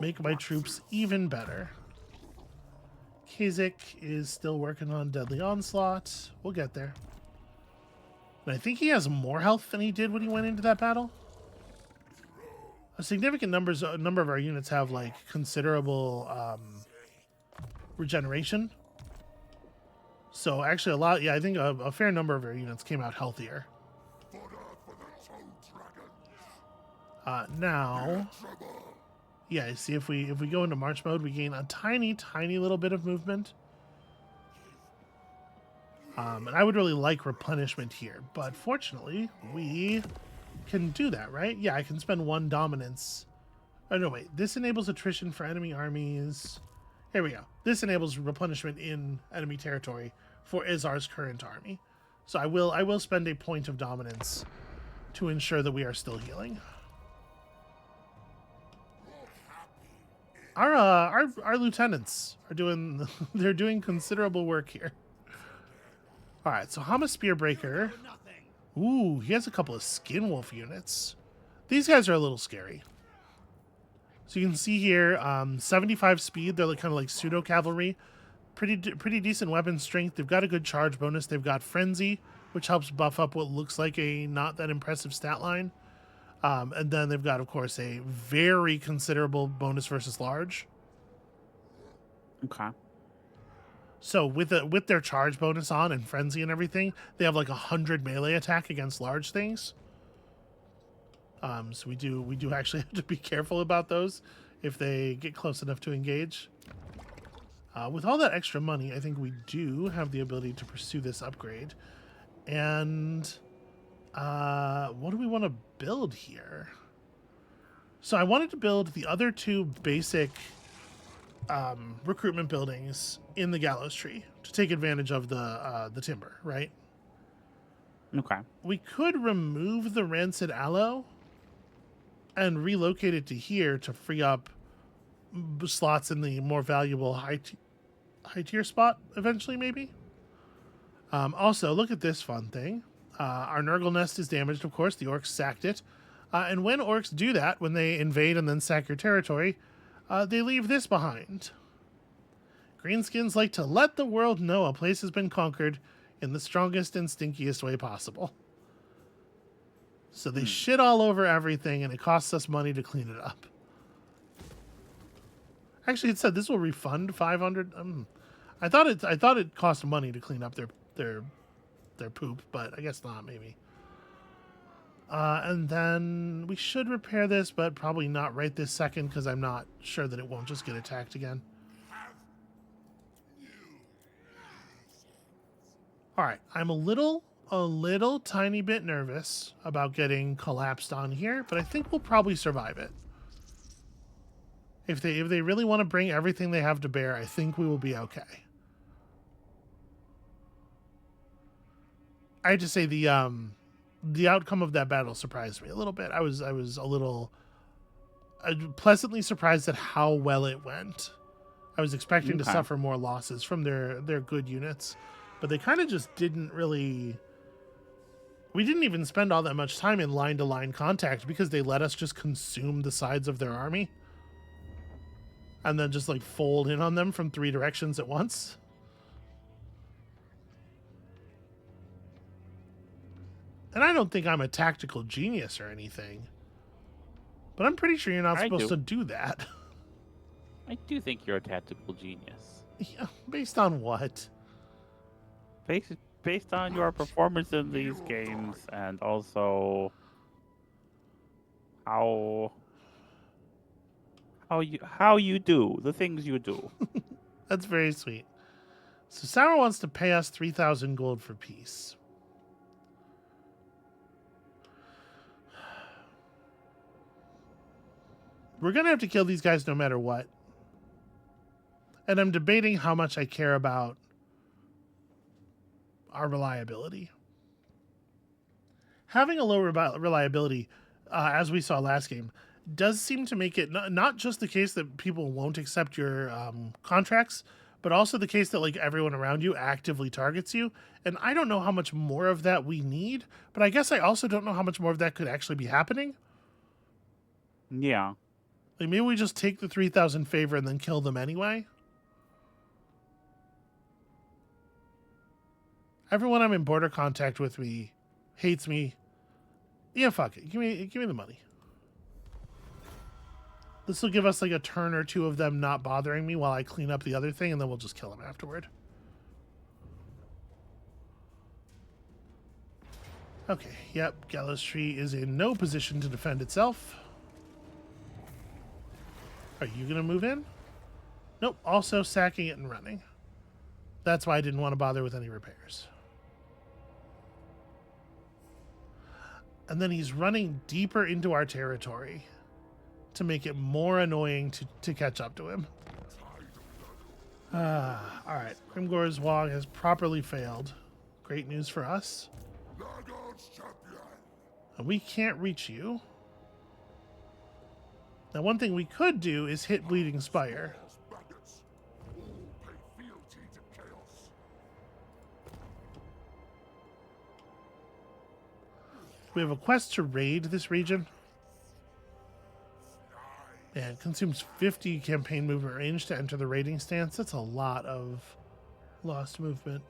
Make my troops even better. Kasich is still working on Deadly Onslaught. We'll get there. And I think he has more health than he did when he went into that battle. A significant number of our units have like considerable regeneration. So actually a lot, I think a fair number of our units came out healthier. Now, yeah, see if we go into March mode, we gain a tiny little bit of movement. And I would really like replenishment here, but fortunately we can do that, right? Yeah, I can spend 1 dominance. Oh no, wait. This enables attrition for enemy armies. Here we go. This enables replenishment in enemy territory for Izar's current army. So I will spend a point of dominance to ensure that we are still healing. Our lieutenants are doing they're doing considerable work here. All right, so Hama Spearbreaker. Ooh, he has a couple of Skinwolf units. These guys are a little scary. So you can see here, 75 speed. They're kind of like pseudo cavalry. Pretty decent weapon strength. They've got a good charge bonus. They've got Frenzy, which helps buff up what looks like a not that impressive stat line. And then they've got, of course, a very considerable bonus versus large. Okay. So with their charge bonus on and Frenzy and everything, they have like 100 melee attack against large things. So we do actually have to be careful about those if they get close enough to engage. With all that extra money, I think we do have the ability to pursue this upgrade. And what do we want to build here? So I wanted to build the other 2 basic recruitment buildings in the Gallows Tree to take advantage of the timber, right? Okay. We could remove the Rancid Aloe and relocate it to here to free up slots in the more valuable high tier spot eventually, maybe. Also, look at this fun thing. Our Nurgle nest is damaged, of course. The orcs sacked it. And when orcs do that, when they invade and then sack your territory, they leave this behind. Greenskins like to let the world know a place has been conquered in the strongest and stinkiest way possible. So they shit all over everything, and it costs us money to clean it up. Actually, it said this will refund 500. I thought it cost money to clean up their poop, but I guess not, maybe. And then we should repair this, but probably not right this second because I'm not sure that it won't just get attacked again. All right, I'm a little tiny bit nervous about getting collapsed on here, but I think we'll probably survive it. If they really want to bring everything they have to bear, I think we will be okay. I have to say the outcome of that battle surprised me a little bit. I was a little pleasantly surprised at how well it went. I was expecting to suffer more losses from their good units, but they kind of just didn't really. We didn't even spend all that much time in line-to-line contact because they let us just consume the sides of their army and then just like fold in on them from 3 directions at once. And I don't think I'm a tactical genius or anything, but I'm pretty sure you're not supposed to do that. I do think you're a tactical genius. Yeah, based on what? based on your performance in these games and also how you do the things you do. That's very sweet. So Sour wants to pay us 3,000 gold for peace. We're going to have to kill these guys no matter what. And I'm debating how much I care about our reliability. Having a low reliability, as we saw last game, does seem to make it not just the case that people won't accept your contracts, but also the case that like everyone around you actively targets you. And I don't know how much more of that we need, but I guess I also don't know how much more of that could actually be happening. Yeah. Like maybe we just take the 3,000 favor and then kill them anyway. Everyone I'm in border contact with me hates me. Yeah, fuck it. Give me the money. This will give us like a turn or two of them not bothering me while I clean up the other thing, and then we'll just kill them afterward. Okay, yep. Gallows Tree is in no position to defend itself. Are you going to move in? Nope. Also sacking it and running. That's why I didn't want to bother with any repairs. And then he's running deeper into our territory to make it more annoying to catch up to him. Alright. Grimgor's Wog has properly failed. Great news for us. And we can't reach you. Now, one thing we could do is hit Bleeding Spire. We have a quest to raid this region. Yeah, it consumes 50 campaign movement range to enter the raiding stance. That's a lot of lost movement.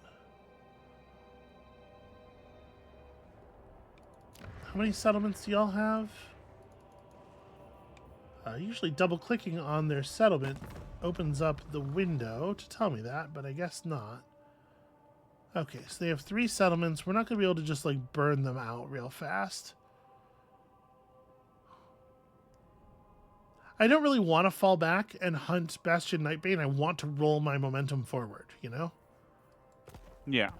How many settlements do y'all have? Usually double-clicking on their settlement opens up the window to tell me that, but I guess not. Okay, so they have 3 settlements. We're not going to be able to just, like, burn them out real fast. I don't really want to fall back and hunt Bastion Nightbane. I want to roll my momentum forward, you know? Yeah.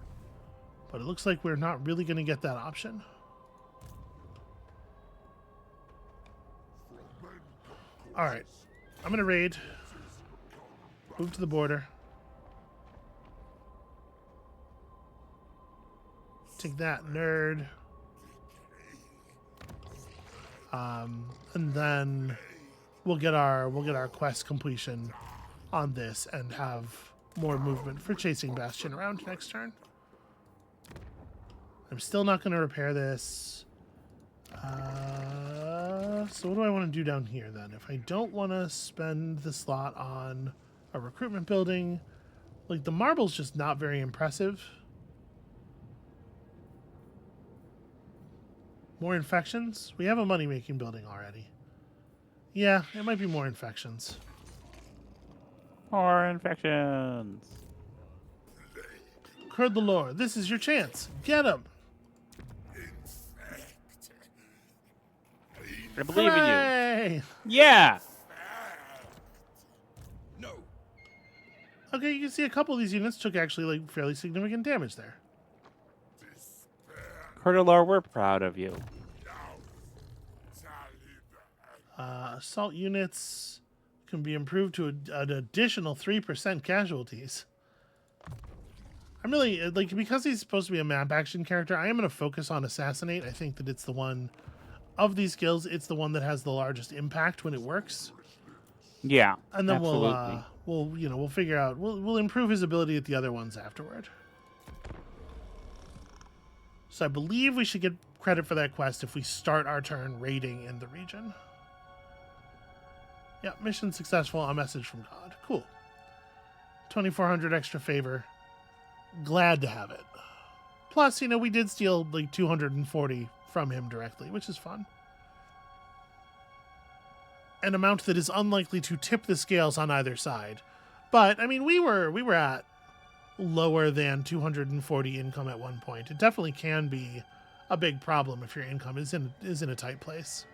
But it looks like we're not really going to get that option. Alright. I'm going to raid. Move to the border. Take that, nerd. And then we'll get our quest completion on this and have more movement for chasing Bastion around next turn. I'm still not going to repair this. So what do I want to do down here then? If I don't want to spend the slot on a recruitment building, like the marble's just not very impressive. More infections? We have a money-making building already. Yeah, it might be more infections. More infections. Curd the Lord, this is your chance. Get him. I believe in Hooray! you. Yeah. No. Okay, you can see a couple of these units took actually like fairly significant damage there. Curdalor, we're proud of you. Assault units can be improved to an additional 3% casualties. I'm really, like, because he's supposed to be a map action character, I am going to focus on Assassinate. I think that it's the one, of these skills, it's the one that has the largest impact when it works. Yeah, And then absolutely. we'll figure out, we'll improve his ability at the other ones afterward. So I believe we should get credit for that quest if we start our turn raiding in the region. Yeah, mission successful. A message from God. Cool. 2,400 extra favor. Glad to have it. Plus, you know, we did steal like 240 from him directly, which is fun. An amount that is unlikely to tip the scales on either side. But I mean, we were at lower than 240 income at one point. It definitely can be a big problem if your income is in a tight place.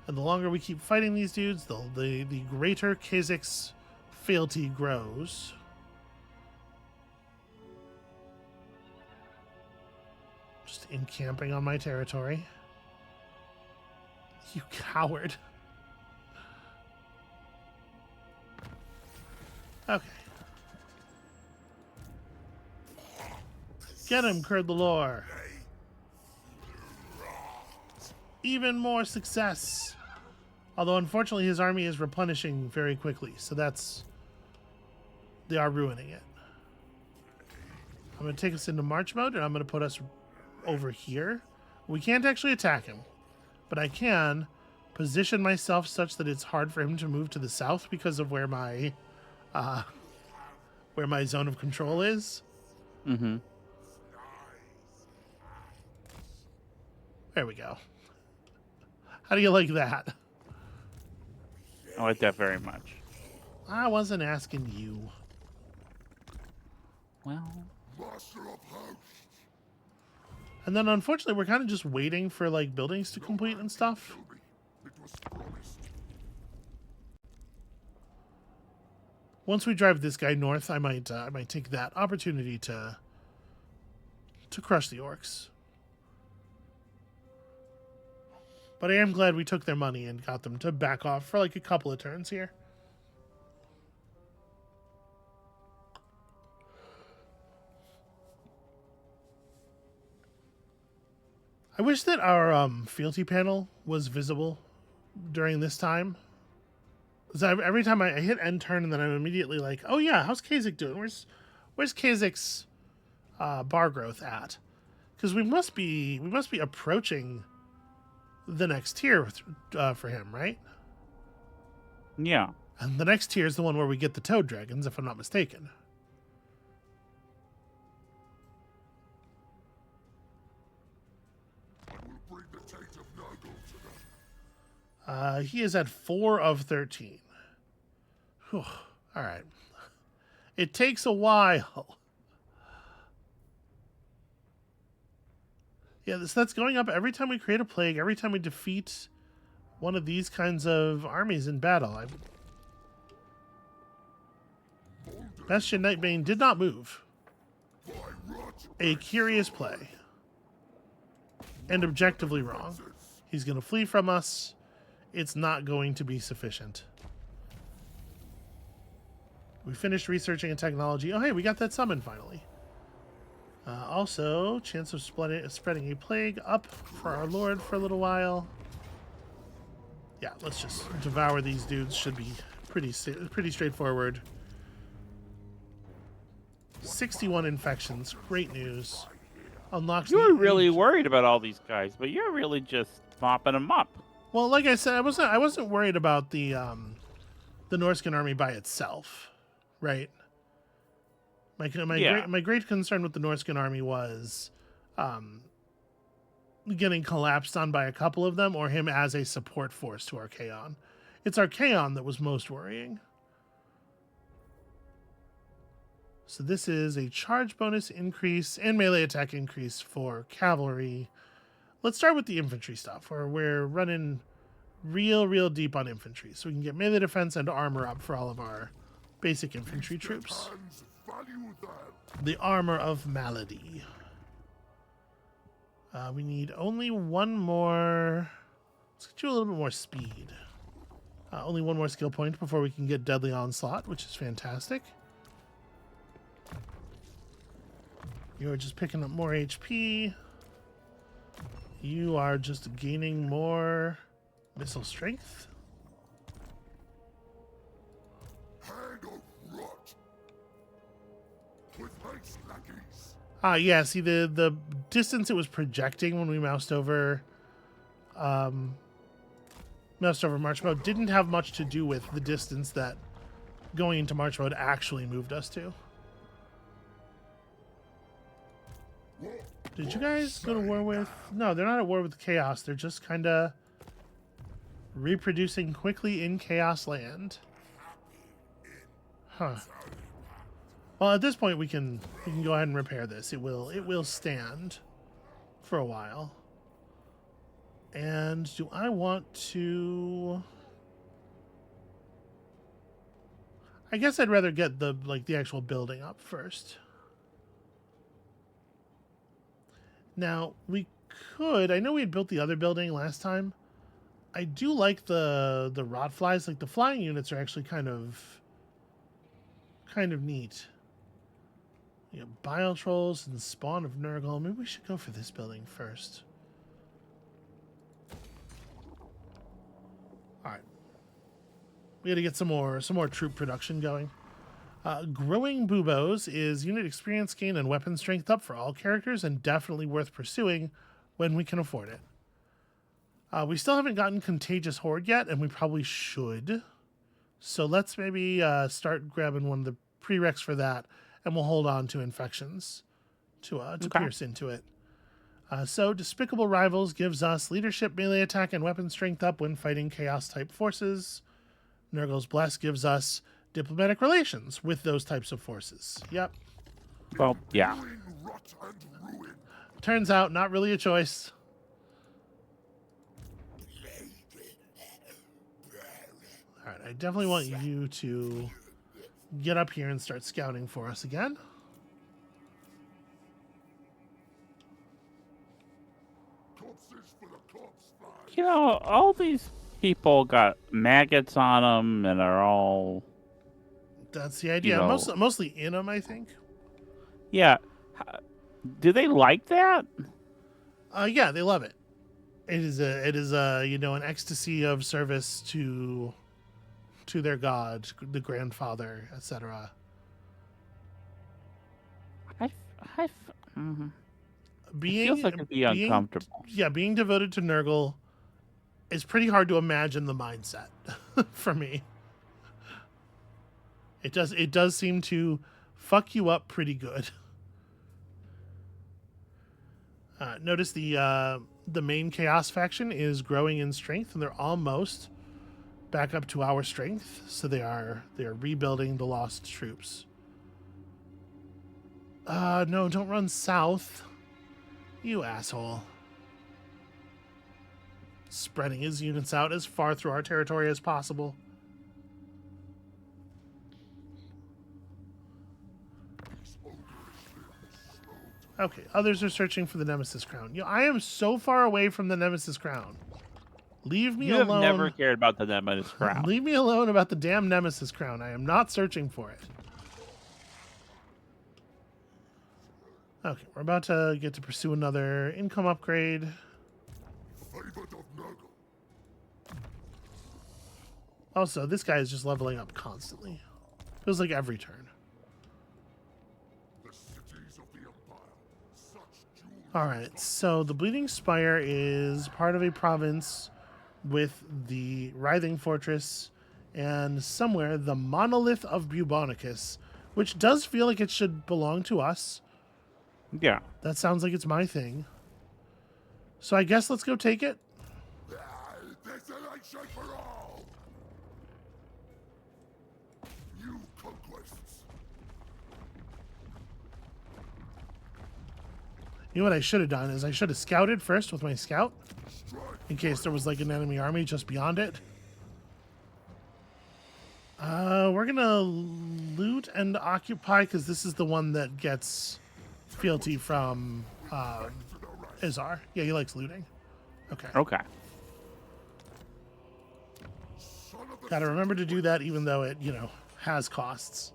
And the longer we keep fighting these dudes, the greater Kha'Zix's fealty grows. Just encamping on my territory. You coward. Okay. Get him, Curd the Lore. Even more success. Although, unfortunately, his army is replenishing very quickly, so they are ruining it. I'm going to take us into March mode, and I'm going to put us over here. We can't actually attack him, but I can position myself such that it's hard for him to move to the south because of where my zone of control is. Mm-hmm. There we go. How do you like that? I like that very much. I wasn't asking you. Well, Master of hosts. And then, unfortunately, we're kind of just waiting for like buildings to complete and stuff. Kill me. It was promised. Once we drive this guy north, I might take that opportunity to crush the orcs. But I am glad we took their money and got them to back off for like a couple of turns here. I wish that our fealty panel was visible during this time. So every time I hit end turn, and then I'm immediately like, oh yeah, how's Kha'Zix doing? Where's Kha'Zix's bar growth at? Because we must be approaching the next tier for him, right? yeah. And the next tier is the one where we get the toad dragons, if I'm not mistaken. I will bring the taint of Nurgle to them. He is at 4 of 13. Whew. All right. It takes a while. Yeah, that's going up every time we create a plague, every time we defeat one of these kinds of armies in battle. Bastion Nightbane did not move. By rot. A curious play. And objectively wrong. He's going to flee from us. It's not going to be sufficient. We finished researching a technology. Oh, hey, we got that summon finally. Also, chance of spreading a plague up for our lord for a little while. Yeah, let's just devour these dudes. Should be pretty straightforward. 61 infections. Great news. Unlocks. You were really worried about all these guys, but you're really just mopping them up. Well, like I said, I wasn't worried about the Norscan army by itself, right? My great concern with the Norscan army was getting collapsed on by a couple of them, or him as a support force to Archaon. It's Archaon that was most worrying. So this is a charge bonus increase and melee attack increase for cavalry. Let's start with the infantry stuff, where we're running real deep on infantry, so we can get melee defense and armor up for all of our basic infantry troops. Hands value them. The Armor of Malady. We need only one more. Let's get you a little bit more speed. Only one more skill point before we can get Deadly Onslaught, which is fantastic. You're just picking up more HP. You are just gaining more missile strength. Hand of rot. With haste, lackeys. Yeah, see the distance it was projecting when we moused over March mode didn't have much to do with the distance that going into March mode actually moved us to. Did you guys go to war with? No, they're not at war with Chaos. They're just kind of Reproducing quickly in Chaos Land. Huh. Well, at this point we can go ahead and repair this. It will stand for a while. And do I want to? I guess I'd rather get the actual building up first. Now, we could, I know we had built the other building last time. I do like the rot flies. Like the flying units are actually kind of neat. You know, bile trolls and spawn of Nurgle. Maybe we should go for this building first. All right. We got to get some more troop production going. Growing buboes is unit experience gain and weapon strength up for all characters, and definitely worth pursuing when we can afford it. We still haven't gotten Contagious Horde yet, and we probably should. So let's maybe start grabbing one of the prereqs for that, and we'll hold on to infections to pierce into it. So Despicable Rivals gives us leadership, melee attack, and weapon strength up when fighting chaos-type forces. Nurgle's Bless gives us diplomatic relations with those types of forces. Yep. Well, yeah. Turns out, not really a choice. All right, I definitely want you to get up here and start scouting for us again. You know, all these people got maggots on them and are all... That's the idea. You know, mostly in them, I think. Yeah. Do they like that? Yeah, they love it. It is an ecstasy of service to their god, the grandfather, etc. Feels like it'd be uncomfortable. Yeah, being devoted to Nurgle is pretty hard to imagine the mindset for me. It does seem to fuck you up pretty good. Notice the main Chaos faction is growing in strength, and they're almost back up to our strength. So they are rebuilding the lost troops. No, don't run south, you asshole. Spreading his units out as far through our territory as possible. Okay, others are searching for the Nemesis Crown. You know, I am so far away from the Nemesis Crown. Leave me alone. You have never cared about the Nemesis Crown. Leave me alone about the damn Nemesis Crown. I am not searching for it. Okay, we're about to get to pursue another income upgrade. Also, this guy is just leveling up constantly. Feels like every turn. Alright, so the Bleeding Spire is part of a province with the Writhing Fortress and somewhere the Monolith of Bubonicus, which does feel like it should belong to us. Yeah. That sounds like it's my thing. So I guess let's go take it. You know what I should have done is I should have scouted first with my scout in case there was like an enemy army just beyond it. We're gonna loot and occupy because this is the one that gets fealty from Izar. Yeah, he likes looting. Okay. Okay. Gotta remember to do that even though it, has costs.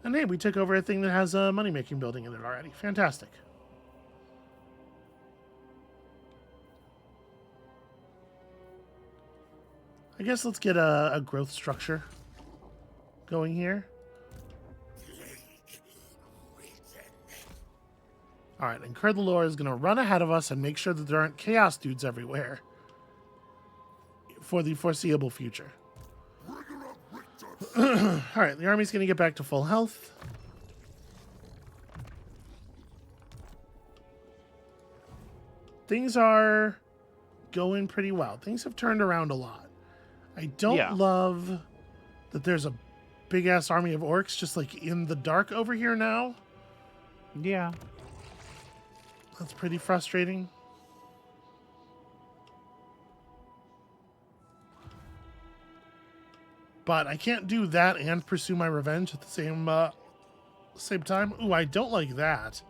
And hey, we took over a thing that has a money-making building in it already. Fantastic. I guess let's get a growth structure going here. All right, and Curdlelore is going to run ahead of us and make sure that there aren't chaos dudes everywhere for the foreseeable future. All right, the army's going to get back to full health. Things are going pretty well. Things have turned around a lot. I don't Yeah. love that there's a big-ass army of orcs just, like, in the dark over here now. Yeah. That's pretty frustrating. But I can't do that and pursue my revenge at the same time. Ooh, I don't like that.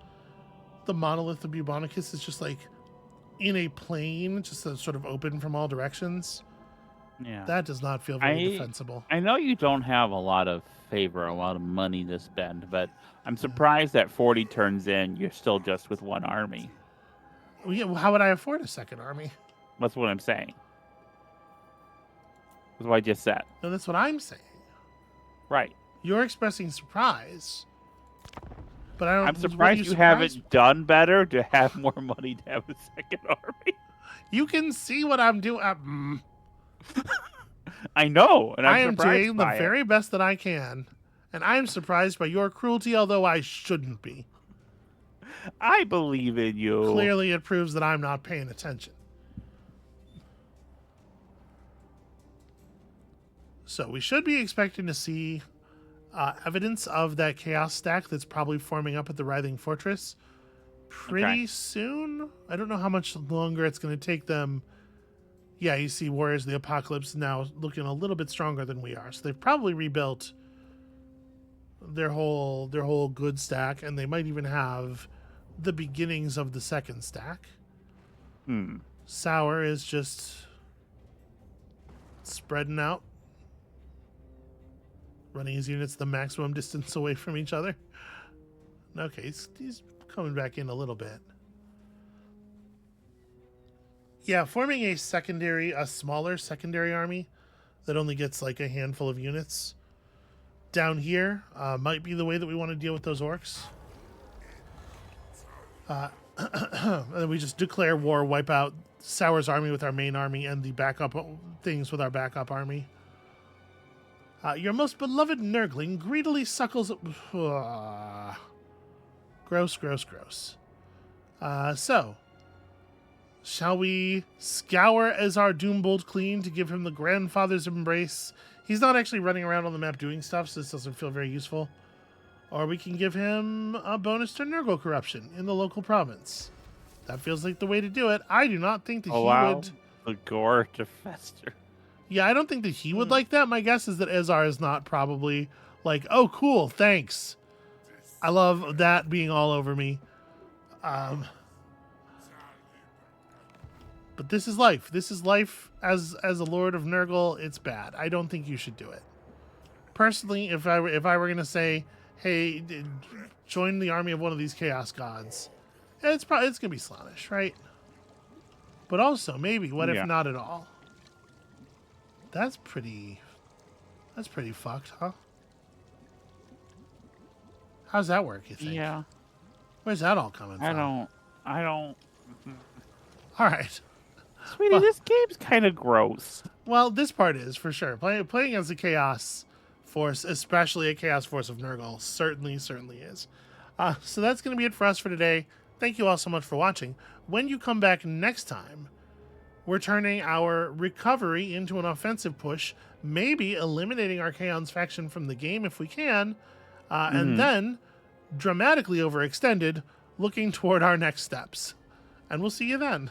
The monolith of Bubonicus is just like in a plane, just sort of open from all directions. Yeah. That does not feel very defensible. I know you don't have a lot of favor, a lot of money to spend, but I'm surprised that 40 turns in, you're still just with one army. Well, yeah, well, how would I afford a second army? That's what I'm saying. That's what I just said. No, that's what I'm saying. Right. You're expressing surprise. But I don't. I'm what are surprised you haven't done better to have more money to have a second army. You can see what I'm doing. I know, and I I'm am surprised doing the by it. very best that I can. And I'm surprised by your cruelty, although I shouldn't be. I believe in you. Clearly, it proves that I'm not paying attention. So we should be expecting to see evidence of that chaos stack that's probably forming up at the Writhing Fortress pretty soon. I don't know how much longer it's going to take them. Yeah, you see Warriors of the Apocalypse now looking a little bit stronger than we are. So they've probably rebuilt their whole good stack, and they might even have the beginnings of the second stack. Sour is just spreading out, running his units the maximum distance away from each other. Okay, he's coming back in a little bit. Yeah, forming a smaller secondary army that only gets like a handful of units down here might be the way that we want to deal with those orcs. And then we just declare war, wipe out Sour's army with our main army, and the backup things with our backup army. Your most beloved Nurgling greedily suckles... Gross, gross, gross. So, shall we scour Ezar Doombolt clean to give him the grandfather's embrace? He's not actually running around on the map doing stuff, so this doesn't feel very useful. Or we can give him a bonus to Nurgle corruption in the local province. That feels like the way to do it. I do not think that he would... the gore to fester. Yeah, I don't think that he would like that. My guess is that Ezar is not probably like, oh, cool, thanks. I love that being all over me. But this is life. This is life as a Lord of Nurgle. It's bad. I don't think you should do it. Personally, if I were gonna say, hey, join the army of one of these chaos gods, it's gonna be Slaanesh, right? But also, maybe, what if not at all? That's pretty fucked, huh? How's that work, you think? Yeah. Where's that all coming from? I don't. All right. Sweetie, this game's kind of gross. Well, this part is, for sure. Playing as a chaos force, especially a chaos force of Nurgle, certainly is. So that's going to be it for us for today. Thank you all so much for watching. When you come back next time, we're turning our recovery into an offensive push, maybe eliminating our Chaos faction from the game if we can, and then, dramatically overextended, looking toward our next steps. And we'll see you then.